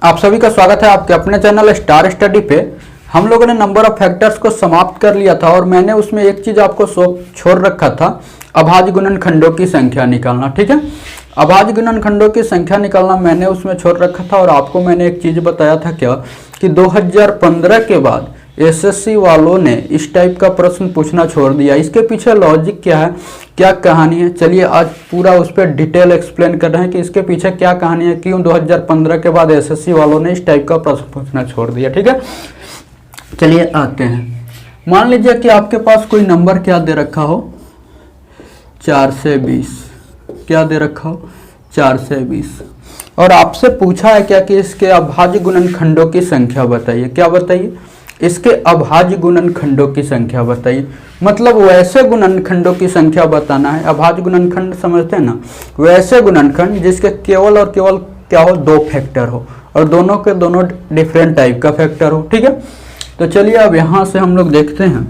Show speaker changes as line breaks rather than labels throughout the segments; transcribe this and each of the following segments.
आप सभी का स्वागत है आपके अपने चैनल स्टार स्टडी पे। हम लोगों ने नंबर ऑफ फैक्टर्स को समाप्त कर लिया था और मैंने उसमें एक चीज आपको छोड़ रखा था, अभाज्य गुणनखंडों की संख्या निकालना। ठीक है, अभाज्य गुणनखंडों की संख्या निकालना मैंने उसमें छोड़ रखा था। और आपको मैंने एक चीज बताया था क्या कि 2015 के बाद एसएससी वालों ने इस टाइप का प्रश्न पूछना छोड़ दिया। इसके पीछे लॉजिक क्या है, क्या कहानी है, चलिए आज पूरा उस पर डिटेल एक्सप्लेन कर रहे हैं कि इसके पीछे क्या कहानी है, क्यों 2015 के बाद एसएससी वालों ने इस टाइप का प्रश्न पूछना छोड़ दिया। ठीक है, चलिए आते हैं। मान लीजिए कि आपके पास कोई नंबर क्या दे रखा हो, 4 से 20, क्या दे रखा हो 4 से 20, और आपसे पूछा है क्या कि इसके अभाज्य गुणनखंडों की संख्या बताइए। क्या बताइए, इसके अभाज्य गुणनखंडों की संख्या बताइए। मतलब वैसे गुणनखंडों की संख्या बताना है। अभाज्य गुणनखंड समझते हैं ना, वैसे गुणनखंड जिसके केवल और केवल क्या हो, 2 फैक्टर हो और दोनों के दोनों डिफरेंट टाइप का फैक्टर हो। ठीक है, तो चलिए अब यहाँ से हम लोग देखते हैं।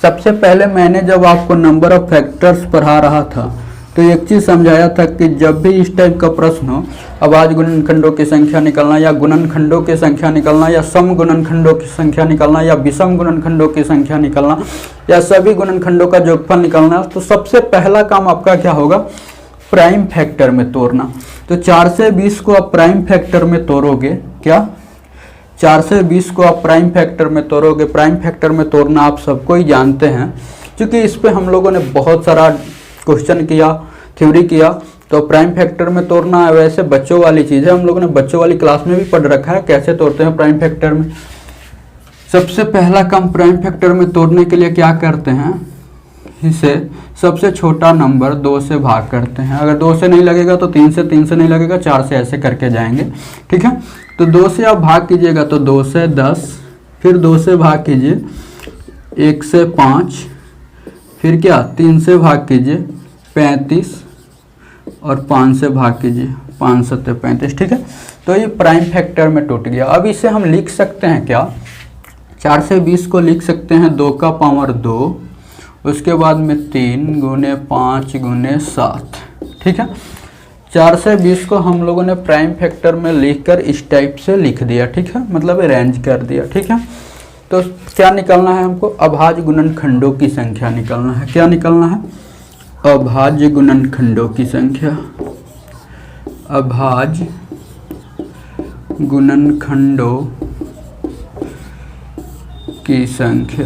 सबसे पहले मैंने जब आपको नंबर ऑफ फैक्टर्स पढ़ा रहा था तो एक चीज समझाया था कि जब भी इस टाइप का प्रश्न हो, अभाज्य गुणनखंडों की संख्या निकालना या गुणनखंडों की संख्या निकालना या सम गुणनखंडों की संख्या निकालना या विषम गुणनखंडों की संख्या निकालना या सभी गुणनखंडों का योगफल निकालना, तो सबसे पहला काम आपका क्या होगा, प्राइम फैक्टर में तोड़ना। तो 4 से 20 को आप प्राइम फैक्टर में तोड़ोगे, क्या 4 से 20 को आप प्राइम फैक्टर में तोड़ोगे। प्राइम फैक्टर में तोड़ना आप सबको ही जानते हैं, क्योंकि इस पे हम लोगों ने बहुत सारा क्वेश्चन किया, थ्योरी किया। तो प्राइम फैक्टर में तोड़ना वैसे बच्चों वाली चीज़ है, हम लोगों ने बच्चों वाली क्लास में भी पढ़ रखा है कैसे तोड़ते हैं प्राइम फैक्टर में। सबसे पहला काम प्राइम फैक्टर में तोड़ने के लिए क्या करते हैं, इसे सबसे छोटा नंबर 2 से भाग करते हैं। अगर 2 से नहीं लगेगा तो 3 से, 3 से नहीं लगेगा 4 से, ऐसे करके जाएंगे। ठीक है, तो 2 से आप भाग कीजिएगा तो 2 से 10, फिर 2 से भाग कीजिए 1 से 5, फिर क्या 3 से भाग कीजिए 35 और 5 से भाग कीजिए 5 7 35। ठीक है, तो ये प्राइम फैक्टर में टूट गया। अब इसे हम लिख सकते हैं क्या, 4 से 20 को लिख सकते हैं 2 का पावर 2, उसके बाद में 3 गुने 5 गुने 7। ठीक है, 4 से 20 को हम लोगों ने प्राइम फैक्टर में लिखकर इस टाइप से लिख दिया। ठीक है, मतलब अरेंज कर दिया। ठीक है, तो क्या निकालना है हमको, अभाज्य गुणनखंडों की संख्या निकालना है। क्या निकालना है, अभाज्य गुणनखंडों की संख्या। अभाज्य गुणनखंडों की संख्या,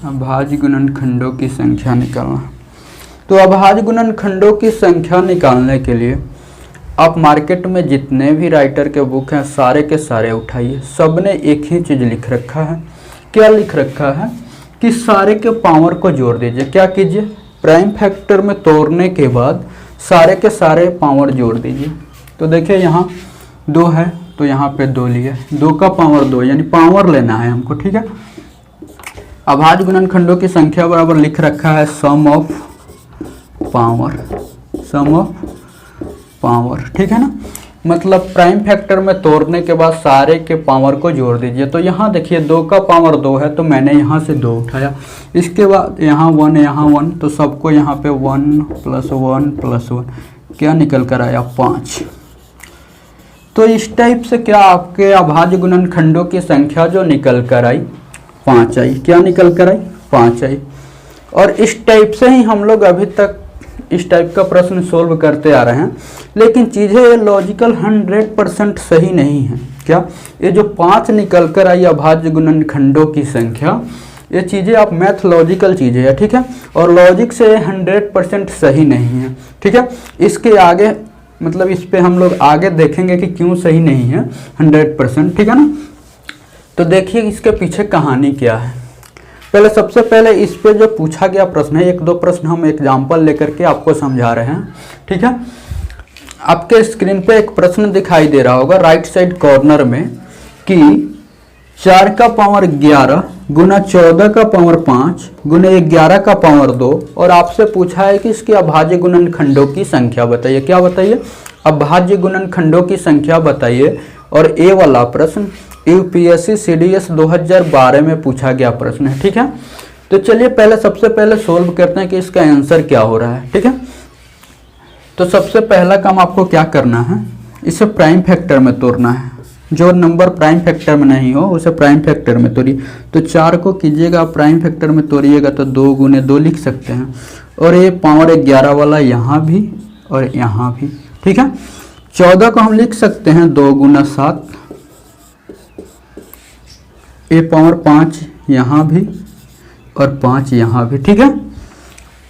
अभाज्य गुणनखंडों की संख्या निकालना। तो अभाज्य गुणनखंडों की संख्या निकालने के लिए आप मार्केट में जितने भी राइटर के बुक हैं सारे के सारे उठाइए। सब ने एक ही चीज़ लिख रखा है। क्या लिख रखा है कि सारे के पावर को जोड़ दीजिए। क्या कीजिए, प्राइम फैक्टर में तोड़ने के बाद सारे के सारे पावर जोड़ दीजिए। तो देखिए यहाँ 2 है तो यहाँ पे 2 लिए, 2 का पावर 2, यानी पावर लेना है हमको। ठीक है, अभाज्य गुणनखंडों की संख्या बराबर लिख रखा है sum of power, sum of power. ठीक है ना, मतलब प्राइम फैक्टर में तोड़ने के बाद सारे के पावर को जोड़ दीजिए। तो यहाँ देखिए 2 का पावर 2 है तो मैंने यहाँ से 2 उठाया, इसके बाद यहाँ 1 यहाँ 1, तो सबको यहाँ पे 1 + 1 + 1 क्या निकल कर आया 5। तो इस टाइप से क्या आपके अभाज्य गुणनखंडों की संख्या जो निकल कर आई 5 आई। क्या निकल कर आई 5 आई। और इस टाइप से ही हम लोग अभी तक इस टाइप का प्रश्न सोल्व करते आ रहे हैं, लेकिन चीज़ें लॉजिकल 100% सही नहीं है। क्या ये जो 5 निकल कर आई अभाज्य गुणनखंडों की संख्या, ये चीज़ें आप मैथलॉजिकल चीज़ें हैं। ठीक है, और लॉजिक से 100% सही नहीं है। ठीक है, इसके आगे मतलब इस पे हम लोग आगे देखेंगे कि क्यों सही नहीं है 100%। ठीक है ना, तो देखिए इसके पीछे कहानी क्या है। पहले सबसे पहले इस पे जो पूछा गया प्रश्न है, 1-2 प्रश्न हम एग्जाम्पल लेकर के आपको समझा रहे हैं। ठीक है, आपके स्क्रीन पे एक प्रश्न दिखाई दे रहा होगा राइट साइड कॉर्नर में कि 4 का पावर 11 गुना 14 का पावर 5 गुना 11 का पावर 2, और आपसे पूछा है कि इसके अभाज्य गुणनखंडों की संख्या बताइए। क्या बताइए, अभाज्य गुणनखंडों की संख्या बताइए। और ए वाला प्रश्न यूपीएससी सीडीएस 2012 में पूछा गया प्रश्न है। ठीक है, तो चलिए पहले सबसे पहले सोल्व करते हैं कि इसका आंसर क्या हो रहा है। ठीक है, तो सबसे पहला काम आपको क्या करना है, इसे प्राइम फैक्टर में तोड़ना है। जो नंबर प्राइम फैक्टर में नहीं हो उसे प्राइम फैक्टर में तोड़िए। तो 4 को कीजिएगा प्राइम फैक्टर में तोड़िएगा तो 2 गुने 2 लिख सकते हैं। और ये पावर 11 वाला यहाँ भी और यहाँ भी, ठीक है। 14 को हम लिख सकते हैं 2 गुना 7, ये पावर 5 यहाँ भी और 5 यहाँ भी, ठीक है।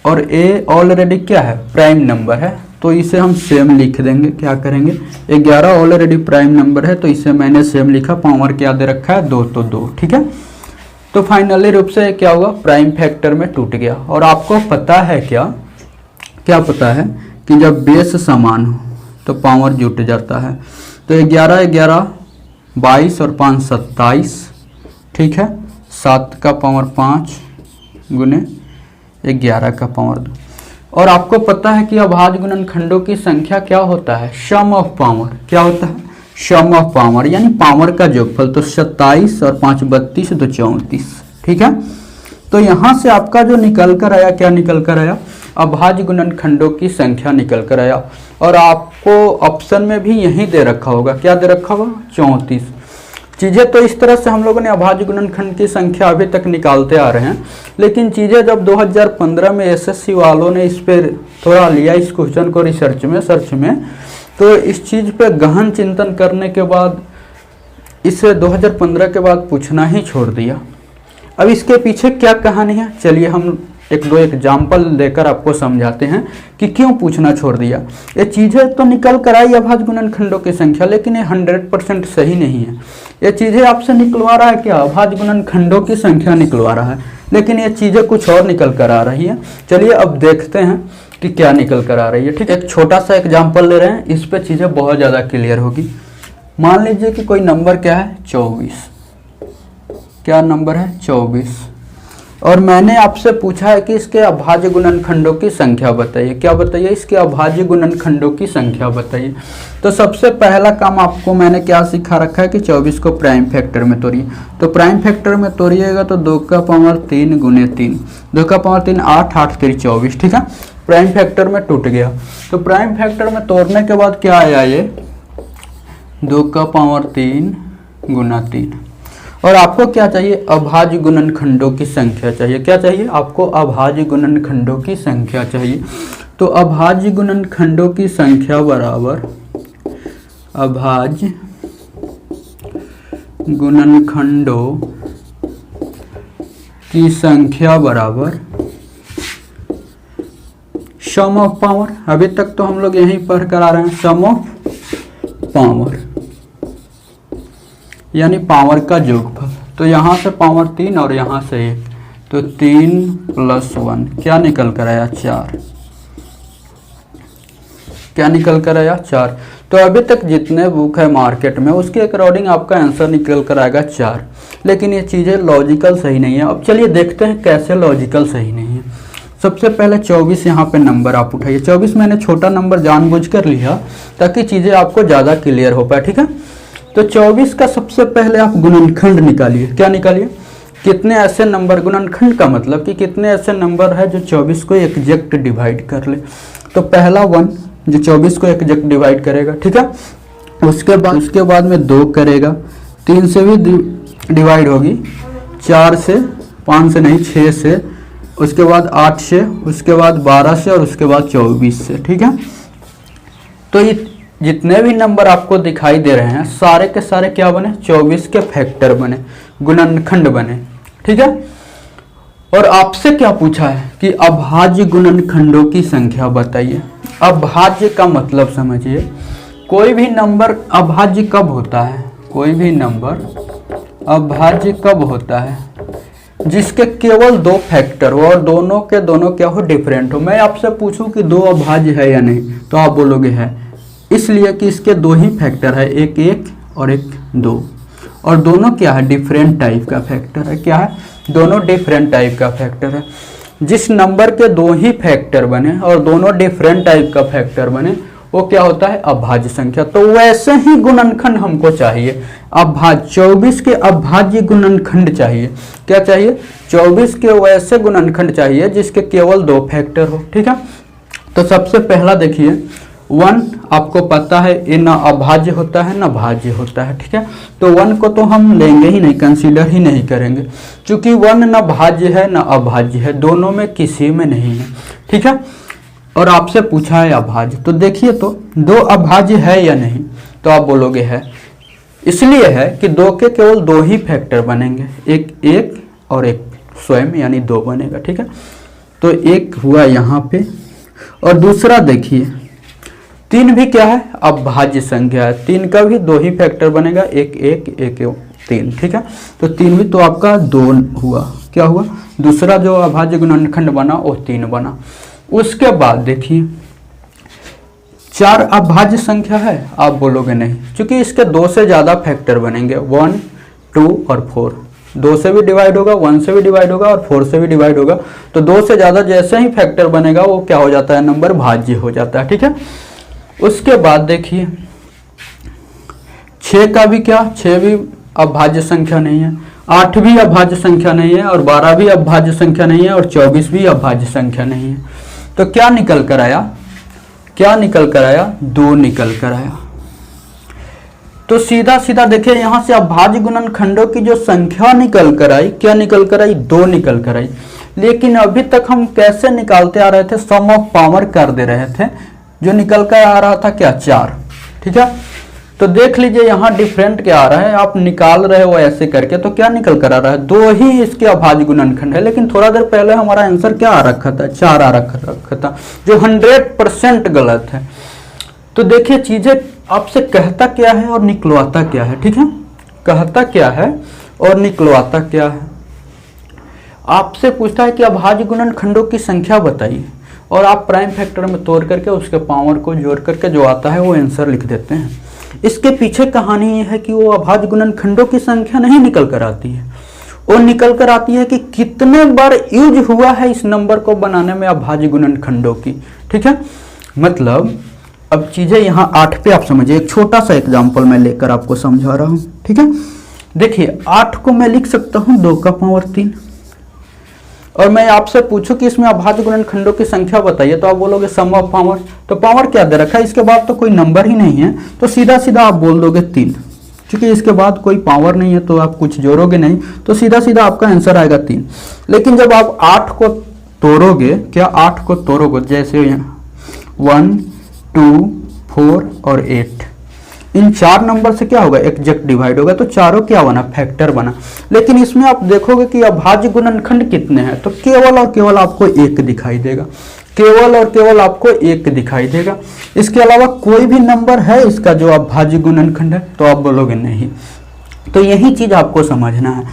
और ए ऑलरेडी क्या है, प्राइम नंबर है, तो इसे हम सेम लिख देंगे। क्या करेंगे, 11 ऑलरेडी प्राइम नंबर है तो इसे मैंने सेम लिखा, पावर क्या दे रखा है 2 तो 2, ठीक है। तो फाइनली रूप से क्या होगा, प्राइम फैक्टर में टूट गया। और आपको पता है क्या पता है कि जब बेस समान हो तो पावर जुट जाता है। तो 11 11 22 और 5 27, ठीक है। 7 का पावर 5 गुने 11 का पावर 2। और आपको पता है कि अभाज्य गुणनखंडों की संख्या क्या होता है, सम ऑफ पावर। क्या होता है, सम ऑफ पावर, यानी पावर का योगफल। तो 27 और 5 32 तो 34, ठीक है। तो यहाँ से आपका जो निकल कर आया, क्या निकल कर आया, अभाज्य गुणनखंडों की संख्या निकल कर आया। और आपको ऑप्शन में भी यही दे रखा होगा, क्या दे रखा होगा, 34। चीज़ें तो इस तरह से हम लोगों ने अभाज्य गुणनखंड की संख्या अभी तक निकालते आ रहे हैं, लेकिन चीज़ें जब 2015 में एसएससी वालों ने इस पर थोड़ा लिया, इस क्वेश्चन को रिसर्च में, तो इस चीज़ पे गहन चिंतन करने के बाद इसे 2015 के बाद पूछना ही छोड़ दिया। अब इसके पीछे क्या कहानी है, चलिए हम 1-2 एग्जाम्पल देकर आपको समझाते हैं कि क्यों पूछना छोड़ दिया। ये चीज़ें तो निकल कर आई अभाज्य गुणनखंडों की संख्या, लेकिन ये 100% सही नहीं है। ये चीज़ें आपसे निकलवा रहा है क्या, अभाज्य गुणनखंडों की संख्या निकलवा रहा है, लेकिन ये चीज़ें कुछ और निकल कर आ रही है। चलिए अब देखते हैं कि क्या निकल कर आ रही है, ठीक है। एक छोटा सा एग्जाम्पल ले रहे हैं, इस पर चीज़ें बहुत ज़्यादा क्लियर होगी। मान लीजिए कि कोई नंबर क्या है, 24। क्या नंबर है, 24। और मैंने आपसे पूछा है कि इसके अभाज्य गुणनखंडों की संख्या बताइए। क्या बताइए, इसके अभाज्य गुणनखंडों की संख्या बताइए। तो सबसे पहला काम आपको मैंने क्या सिखा रखा है कि 24 को प्राइम फैक्टर में तोड़िए। तो प्राइम फैक्टर में तोड़िएगा तो 2 का पावर 3 गुने 3, 2 का पावर 3 8, 8 3 24, ठीक है। प्राइम फैक्टर में टूट गया। तो प्राइम फैक्टर में तोड़ने के बाद क्या आया, ये 2 का पावर 3 गुना 3। और आपको क्या चाहिए, अभाज्य गुणनखंडों की संख्या चाहिए। क्या चाहिए आपको, अभाज्य गुणनखंडों की संख्या चाहिए। तो अभाज्य गुणनखंडों की संख्या बराबर अभाज्य गुणनखंडों की संख्या बराबर सम ऑफ पावर। अभी तक तो हम लोग यहीं पढ़ कर आ रहे हैं, सम ऑफ पावर यानी पावर का योगफल। तो यहाँ से पावर 3 और यहाँ से 1, तो 3 + 1 क्या निकल कर आया, 4। क्या निकल कर आया, 4। तो अभी तक जितने बुक है मार्केट में उसके अकॉर्डिंग आपका आंसर निकल कर आएगा 4। लेकिन ये चीज़ें लॉजिकल सही नहीं है। अब चलिए देखते हैं कैसे लॉजिकल सही नहीं है। सबसे पहले 24 यहाँ पे नंबर आप उठाइए। 24 मैंने छोटा नंबर जानबूझकर लिया ताकि चीज़ें आपको ज़्यादा क्लियर हो पाए, ठीक है। तो 24 का सबसे पहले आप गुणनखंड निकालिए। क्या निकालिए, कितने ऐसे नंबर, गुणनखंड का मतलब कि कितने ऐसे नंबर है जो 24 को एग्जैक्ट डिवाइड कर ले। तो पहला 1 जो 24 को एग्जैक्ट डिवाइड करेगा, ठीक है। उसके बाद में 2 करेगा, 3 से भी डिवाइड होगी, 4 से, 5 से नहीं 6 से, उसके बाद 8 से, उसके बाद 12 से और उसके बाद 24 से, ठीक है। तो ये जितने भी नंबर आपको दिखाई दे रहे हैं सारे के सारे क्या बने, 24 के फैक्टर बने, गुणनखंड बने, ठीक है। और आपसे क्या पूछा है कि अभाज्य गुणनखंडों की संख्या बताइए। अभाज्य का मतलब समझिए, कोई भी नंबर अभाज्य कब होता है, कोई भी नंबर अभाज्य कब होता है, जिसके केवल 2 फैक्टर हो और दोनों के दोनों क्या हो, डिफरेंट हो। मैं आपसे पूछूं कि 2 अभाज्य है या नहीं, तो आप बोलोगे है, इसलिए कि इसके 2 ही फैक्टर है, एक 1 और एक 2, और दोनों क्या है, डिफरेंट टाइप का फैक्टर है। क्या है, दोनों डिफरेंट टाइप का फैक्टर है। जिस नंबर के 2 ही फैक्टर बने और दोनों डिफरेंट टाइप का फैक्टर बने वो क्या होता है, अभाज्य संख्या। तो वैसे ही गुणनखंड हमको चाहिए, अभाज्य 24 के अभाज्य गुणनखंड चाहिए। क्या चाहिए, 24 के वैसे गुणनखंड चाहिए जिसके केवल 2 फैक्टर हो, ठीक है। तो सबसे पहला देखिए 1 आपको पता है ये ना अभाज्य होता है ना भाज्य होता है, ठीक है। तो 1 को तो हम लेंगे ही नहीं, कंसीडर ही नहीं करेंगे, क्योंकि 1 ना भाज्य है ना अभाज्य है, दोनों में किसी में नहीं है, ठीक है। और आपसे पूछा है अभाज्य, तो देखिए तो 2 अभाज्य है या नहीं, तो आप बोलोगे है। इसलिए है कि 2 के केवल 2 ही फैक्टर बनेंगे, एक और एक स्वयं, यानी 2 बनेगा, ठीक है। तो एक हुआ यहाँ पे, और दूसरा देखिए 3 भी क्या है, अभाज्य संख्या है, 3 का भी 2 ही फैक्टर बनेगा, एक 3, ठीक है। तो 3 भी तो आपका 2 हुआ, क्या हुआ, दूसरा जो अभाज्य गुणनखंड बना वो 3 बना। उसके बाद देखिए 4 अभाज्य संख्या है, आप बोलोगे नहीं, क्योंकि इसके 2 से ज़्यादा फैक्टर बनेंगे, 1, 2 और 4, 2 से भी डिवाइड होगा, 1 से भी डिवाइड होगा और 4 से भी डिवाइड होगा। तो 2 से ज़्यादा जैसे ही फैक्टर बनेगा वो क्या हो जाता है, नंबर भाज्य हो जाता है, ठीक है। उसके बाद देखिए 6 का भी क्या, 6 भी अभाज्य संख्या नहीं है, 8 भी अभाज्य संख्या नहीं है, और 12 भी अभाज्य संख्या नहीं है, और 24 भी अभाज्य संख्या नहीं है। तो क्या निकल कर आया, 2 निकल कर आया। तो सीधा सीधा देखिए यहाँ से अभाज्य गुणनखंडों की जो संख्या निकल कर आई, क्या निकल कर आई, 2 निकल कर आई। लेकिन अभी तक हम कैसे निकालते आ रहे थे, सम ऑफ पावर कर दे रहे थे, जो निकल कर आ रहा था क्या, 4, ठीक है। तो देख लीजिए यहाँ डिफरेंट क्या आ रहा है, आप निकाल रहे हो ऐसे करके, तो क्या निकल कर आ रहा है, 2 ही इसके अभाज्य गुणनखंड है। लेकिन थोड़ा देर पहले हमारा आंसर क्या आ रखा था, 4 आ रखा था, जो 100% गलत है। तो देखिए चीजें आपसे कहता क्या है और निकलवाता क्या है, ठीक है। कहता क्या है और निकलवाता क्या है। आपसे पूछता है कि अभाज्य गुणनखंडों की संख्या बताइए, और आप प्राइम फैक्टर में तोड़ करके उसके पावर को जोड़ करके जो आता है वो आंसर लिख देते हैं। इसके पीछे कहानी ये है कि वो अभाज्य गुणनखंडों की संख्या नहीं निकल कर आती है, वो निकल कर आती है कि कितने बार यूज हुआ है इस नंबर को बनाने में अभाज्य गुणनखंडों की, ठीक है। मतलब अब चीजें यहाँ 8 पे आप समझिए, एक छोटा सा एग्जाम्पल मैं लेकर आपको समझा रहा हूँ, ठीक है। देखिए 8 को मैं लिख सकता हूँ 2 का पावर 3, और मैं आपसे पूछूं कि इसमें अभाज्य गुणनखंडों की संख्या बताइए, तो आप बोलोगे सम ऑफ पावर। तो पावर क्या दे रखा है, इसके बाद तो कोई नंबर ही नहीं है, तो सीधा सीधा आप बोल दोगे 3, क्योंकि इसके बाद कोई पावर नहीं है, तो आप कुछ जोड़ोगे नहीं, तो सीधा सीधा आपका आंसर आएगा 3। लेकिन जब आप 8 को तोड़ोगे, क्या 8 को तोड़ोगे, जैसे 1, 2, 4 और 8, इन 4 नंबर से क्या होगा, एग्जैक्ट डिवाइड होगा, तो चारों क्या बना, फैक्टर बना। लेकिन इसमें आप देखोगे कि अभाज्य गुणनखंड कितने हैं, तो केवल और केवल आपको 1 दिखाई देगा, केवल और केवल आपको 1 दिखाई देगा। इसके अलावा कोई भी नंबर है इसका जो अभाज्य गुणनखंड है, तो आप बोलोगे नहीं। तो यही चीज आपको समझना है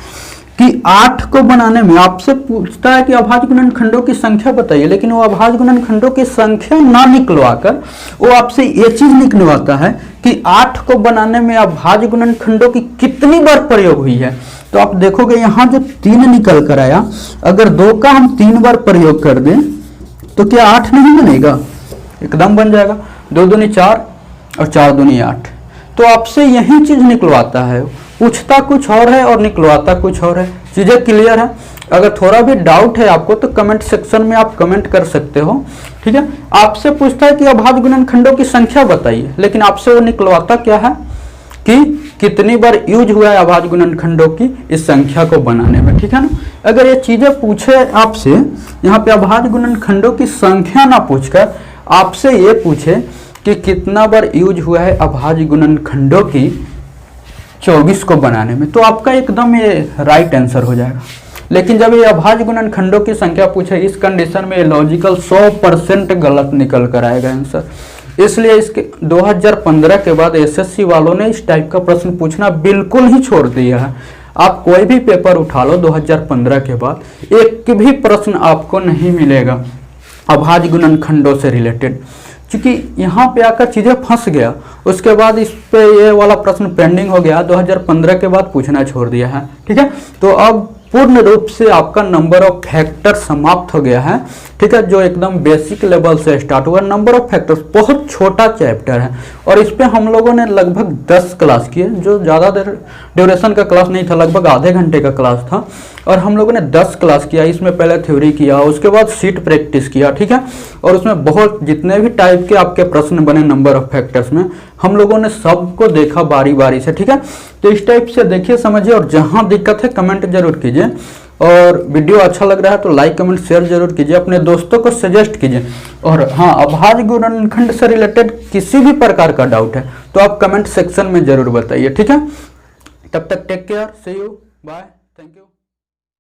कि 8 को बनाने में आपसे पूछता है कि अभाज्य गुणनखंडों की संख्या बताइए, लेकिन वो अभाज्य गुणनखंडों की संख्या ना निकलवाकर वो आपसे ये चीज निकलवाता है कि 8 को बनाने में अभाज्य गुणनखंडों की कितनी बार प्रयोग हुई है। तो आप देखोगे यहाँ जो 3 निकल कर आया, अगर 2 का हम 3 बार प्रयोग कर दें तो क्या 8 नहीं बनेगा, एकदम बन जाएगा। 2 दूनी 4 और 4 दूनी 8। तो आपसे यही चीज निकलवाता है, पूछता कुछ और है और निकलवाता कुछ और है। चीजें क्लियर है। अगर थोड़ा भी डाउट है आपको तो कमेंट सेक्शन में आप कमेंट कर सकते हो, ठीक है। आपसे पूछता है कि अभाज्य गुणनखंडों की संख्या बताइए, लेकिन आपसे वो निकलवाता क्या है कि कितनी बार यूज हुआ है अभाज्य गुणनखंडों की इस संख्या को बनाने में, ठीक है ना। अगर ये चीजें पूछे आपसे, यहाँ पे अभाज्य गुणनखंडों की संख्या ना पूछकर आपसे ये पूछे कि कितना बार यूज हुआ है अभाज्य गुणनखंडों की 24 को बनाने में, तो आपका एकदम ये राइट आंसर हो जाएगा। लेकिन जब ये अभाज्य गुणनखंडों की संख्या पूछे, इस कंडीशन में लॉजिकल 100% गलत निकल कर आएगा आंसर। इसलिए इसके 2015 के बाद एसएससी वालों ने इस टाइप का प्रश्न पूछना बिल्कुल ही छोड़ दिया है। आप कोई भी पेपर उठा लो 2015 के बाद, एक भी प्रश्न आपको नहीं मिलेगा अभाज्य गुणनखंडों से रिलेटेड, क्योंकि यहाँ पे आकर चीजें फंस गया। उसके बाद इस पे ये वाला प्रश्न पेंडिंग हो गया, 2015 के बाद पूछना छोड़ दिया है, ठीक है। तो अब पूर्ण रूप से आपका नंबर ऑफ फैक्टर समाप्त हो गया है, ठीक है, जो एकदम बेसिक लेवल से स्टार्ट हुआ। नंबर ऑफ फैक्टर्स बहुत छोटा चैप्टर है और इस पे हम लोगों ने लगभग 10 क्लास किए, जो ज़्यादा देर ड्यूरेशन का क्लास नहीं था, लगभग आधे घंटे का क्लास था। और हम लोगों ने 10 क्लास किया, इसमें पहले थ्योरी किया, उसके बाद शीट प्रैक्टिस किया, ठीक है। और उसमें बहुत जितने भी टाइप के आपके प्रश्न बने नंबर ऑफ फैक्टर्स में, हम लोगों ने सबको देखा बारी बारी से, ठीक है। तो इस टाइप से देखिए, समझिए, और जहां दिक्कत है कमेंट जरूर कीजिए, और वीडियो अच्छा लग रहा है तो लाइक कमेंट शेयर जरूर कीजिए, अपने दोस्तों को सजेस्ट कीजिए। और हाँ, अभाज्य गुणनखंड से रिलेटेड किसी भी प्रकार का डाउट है तो आप कमेंट सेक्शन में जरूर बताइए, ठीक है। तब तक take care, see you, bye.